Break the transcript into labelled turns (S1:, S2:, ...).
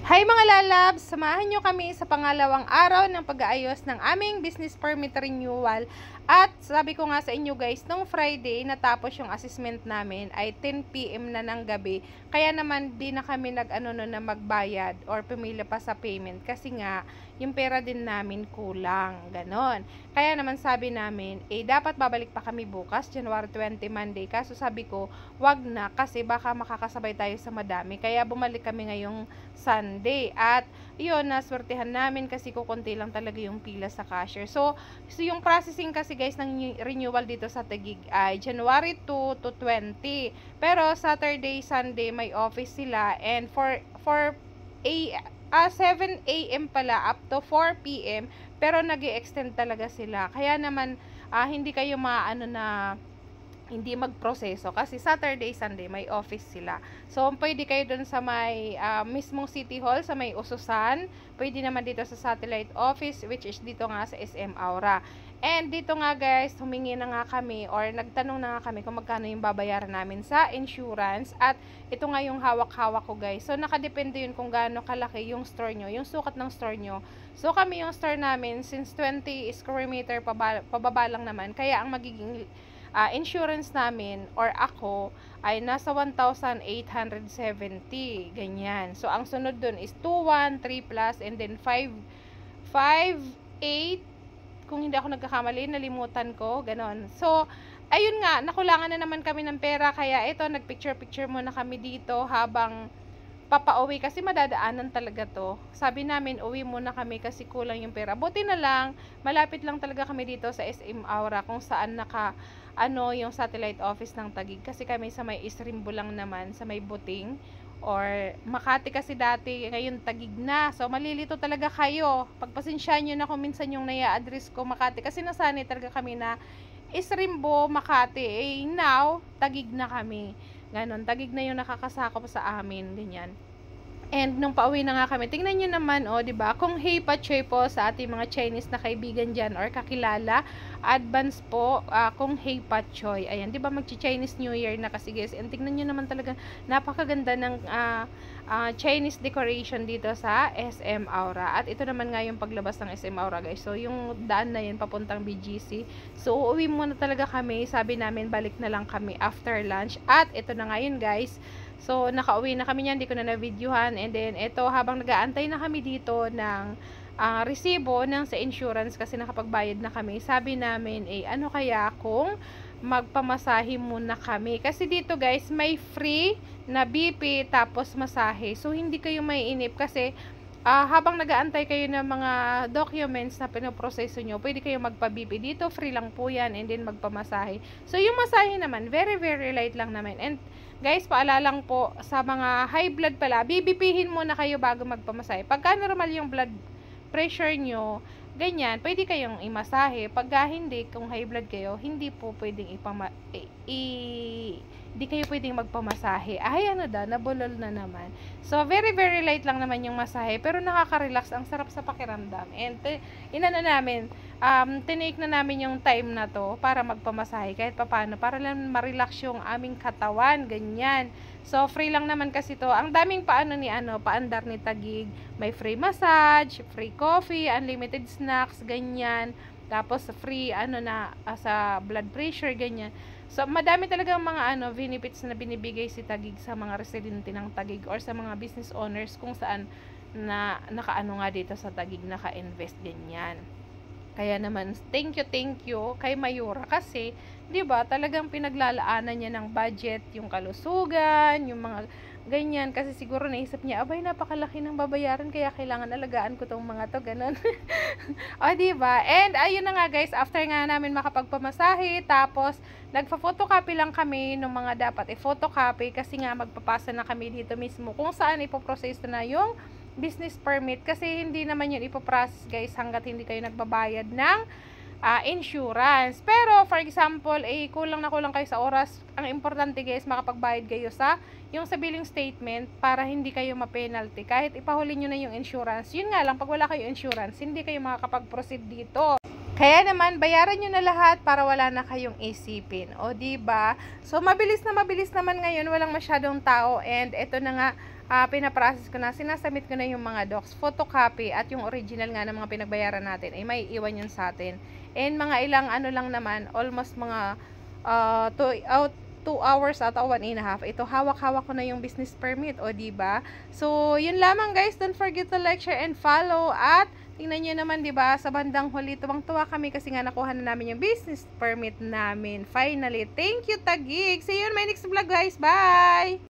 S1: Hi mga lalabs! Samahan nyo kami sa pangalawang araw ng pag-aayos ng aming business permit renewal. At sabi ko nga sa inyo guys, nung Friday natapos yung assessment namin ay 10 PM na ng gabi. Kaya naman di na kami na magbayad or pumila pa sa payment kasi nga yung pera din namin kulang. Ganon. Kaya naman sabi namin, dapat babalik pa kami bukas, January 20 Monday. Kaso sabi ko, wag na kasi baka makakasabay tayo sa madami. Kaya bumalik kami ngayong Sunday. At yun, naswertehan namin kasi kukunti lang talaga yung pila sa cashier. So yung processing kasi guys ng renewal dito sa Taguig ay January 2 to 20. Pero Saturday, Sunday may office sila, and for 7 AM pala up to 4 PM, pero nag-i-extend talaga sila. Kaya naman hindi kayo hindi magproseso kasi Saturday, Sunday may office sila. So pwede kayo dun sa may mismong City Hall, sa may Ususan. Pwede naman dito sa satellite office, which is dito nga sa SM Aura. And dito nga guys, humingi na nga kami or nagtanong na nga kami kung magkano yung babayaran namin sa insurance. At ito nga yung hawak-hawak ko guys. So nakadepende yun kung gaano kalaki yung store nyo, yung sukat ng store nyo. So kami yung store namin, since 20 square meter pababa lang naman, kaya ang magiging insurance namin or ako ay nasa 1,870 ganyan. So ang sunod dun is 2, 1, 3 plus, and then 5, 8, kung hindi ako nagkakamali, nalimutan ko, ganon. So ayun nga, nakulangan na naman kami ng pera, kaya ito, nagpicture muna kami dito habang papauwi kasi madadaanan talaga to. Sabi namin, uwi muna kami kasi kulang yung pera. Buti na lang, malapit lang talaga kami dito sa SM Aura kung saan yung satellite office ng Taguig. Kasi kami sa may Isrimbo lang naman, sa may Buting. Or Makati kasi dati, ngayon Taguig na. So malilito talaga kayo. Pagpasensyahan nyo na kung minsan yung naya-address ko Makati. Kasi nasanay talaga kami na Isrimbo, Makati. Now, Taguig na kami. Ganon, Taguig na yung nakakasakop sa amin, ganyan. And nung pauwi na nga kami, tingnan nyo naman, di ba? Kung hey pachoy po sa ating mga Chinese na kaibigan dyan or kakilala, advance po, kung hey pachoy. Ayan, di ba magchi-Chinese New Year na kasi guys. And tingnan nyo naman talaga, napakaganda ng Chinese decoration dito sa SM Aura. At ito naman nga yung paglabas ng SM Aura guys. So yung daan na yun papuntang BGC. So uuwi muna talaga kami. Sabi namin balik na lang kami after lunch. At ito na nga yun guys. So nakauwi na kami niyan, hindi ko na na-videohan. And then ito, habang nag-aantay na kami dito ng resibo ng sa insurance kasi nakapagbayad na kami, sabi namin ano kaya kung magpamasahe muna kami. Kasi dito guys, may free na BP tapos masahe. So hindi kayo maiinip kasi habang nag-aantay kayo ng mga documents na pinoproseso nyo, pwede kayo magpa-BP dito, free lang po yan, and then magpamasahe. So yung masahe naman, very very light lang naman. And guys, paalala lang po sa mga high blood pala, BBPhin muna kayo bago magpamasahe. Pagka normal yung blood pressure nyo, ganyan, pwede kayong imasahe. Pagka hindi, kung high blood kayo, hindi po pwedeng hindi kayo pwedeng magpamasahe. Ay, nabulol na naman. So, very, very light lang naman yung masahe, pero nakaka-relax, ang sarap sa pakiramdam. And, tinake na namin yung time na to para magpamasahe, kahit papano, para lang ma-relax yung aming katawan, ganyan. So, free lang naman kasi to. Ang daming paandar ni Taguig. May free massage, free coffee, unlimited snacks, ganyan. Tapos, free, sa blood pressure, ganyan. So, madami talagang mga benefits na binibigay si Taguig sa mga residente ng Taguig or sa mga business owners kung saan na nakaano nga dito sa Taguig, naka-invest, ganyan. Kaya naman, thank you kay Mayura kasi, 'di ba, talagang pinaglalaanan niya ng budget, yung kalusugan, yung mga ganyan, kasi siguro naisip niya, abay, napakalaki ng babayaran kaya kailangan alagaan ko tong mga to, ganun. O, 'di ba? And ayun na nga guys, after nga namin makapagpamasahe, tapos nagfa-photocopy lang kami ng mga dapat i-photocopy kasi nga magpapasa na kami dito mismo kung saan ipoproseso na yung business permit, kasi hindi naman yun ipoprocess guys hanggat hindi kayo nagbabayad ng insurance. Pero for example, kulang na kulang kayo sa oras, ang importante guys, makapagbayad kayo sa billing statement para hindi kayo ma-penalty kahit ipahuli nyo na yung insurance. Yun nga lang, pag wala kayo insurance, hindi kayo makakapag-proceed dito. Kaya naman, bayaran nyo na lahat para wala na kayong isipin. O, diba? So, mabilis naman ngayon, walang masyadong tao. And ito na nga, pinaprocess ko na, sinasubmit ko na yung mga docs, photocopy, at yung original nga ng mga pinagbayaran natin, ay may iwan yun sa atin. And mga ilang ano lang naman, almost mga 2 hours ata o 1.5. Ito, hawak-hawak ko na yung business permit, o diba? So, yun lamang guys, don't forget to like, share, and follow, at tingnan nyo naman, diba, sa bandang huli, tuwang-tuwa kami kasi nga nakuha na namin yung business permit namin. Finally, thank you, Taguig! See you in my next vlog, guys! Bye!